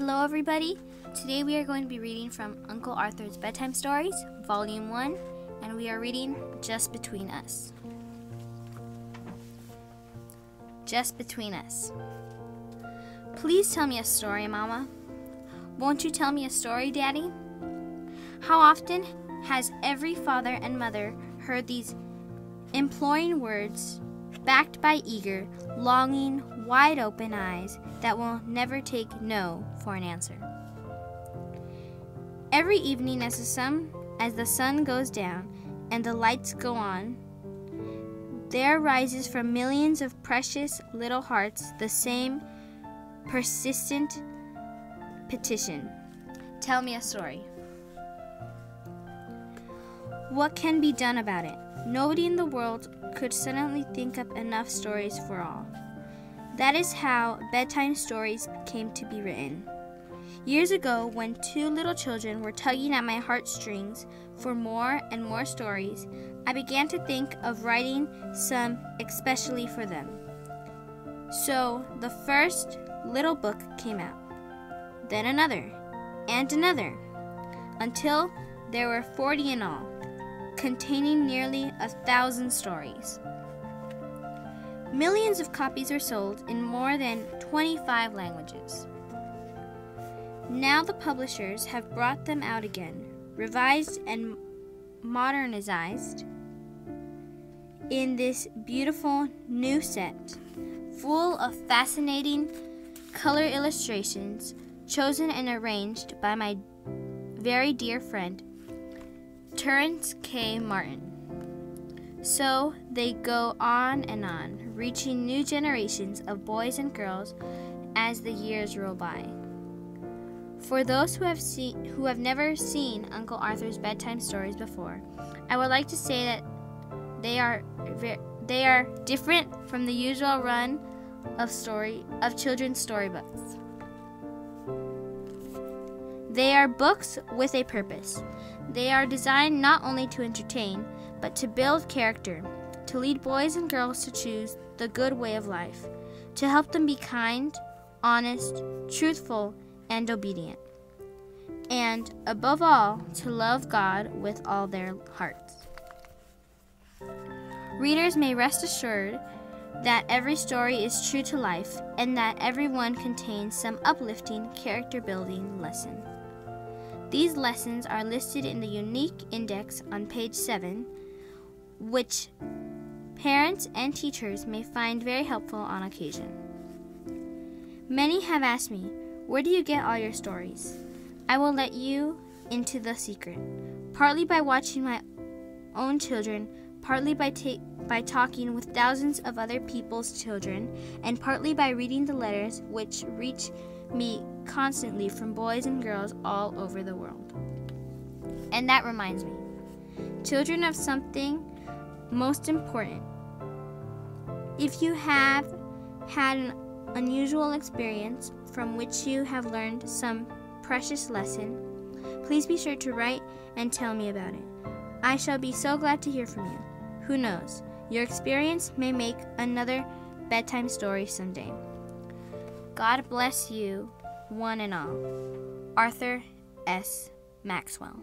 Hello everybody! Today we are going to be reading from Uncle Arthur's Bedtime Stories, Volume 1, and we are reading Just Between Us. Just Between Us. Please tell me a story, Mama. Won't you tell me a story, Daddy? How often has every father and mother heard these imploring words, backed by eager, longing, wide-open eyes that will never take no for an answer. Every evening as the sun goes down and the lights go on, there rises from millions of precious little hearts the same persistent petition. Tell me a story. What can be done about it? Nobody in the world could suddenly think up enough stories for all. That is how bedtime stories came to be written. Years ago, when two little children were tugging at my heartstrings for more and more stories, I began to think of writing some especially for them. So the first little book came out, then another, and another, until there were 40 in all, containing nearly 1,000 stories. Millions of copies are sold in more than 25 languages. Now the publishers have brought them out again, revised and modernized in this beautiful new set, full of fascinating color illustrations chosen and arranged by my very dear friend, Terrence K. Martin. So they go on and on, reaching new generations of boys and girls as the years roll by. For those who have never seen Uncle Arthur's bedtime stories before, I would like to say that they are different from the usual run of children's storybooks. They are books with a purpose. They are designed not only to entertain, but to build character, to lead boys and girls to choose the good way of life, to help them be kind, honest, truthful, and obedient, and above all, to love God with all their hearts. Readers may rest assured that every story is true to life and that every one contains some uplifting, character-building lesson. These lessons are listed in the unique index on page 7, which parents and teachers may find very helpful on occasion. Many have asked me, where do you get all your stories? I will let you into the secret, partly by watching my own children, partly by talking with thousands of other people's children, and partly by reading the letters which reach me constantly from boys and girls all over the world. And that reminds me, children, of something most important. If you have had an unusual experience from which you have learned some precious lesson, please be sure to write and tell me about it. I shall be so glad to hear from you. Who knows, your experience may make another bedtime story someday. God bless you, one and all. Arthur S. Maxwell.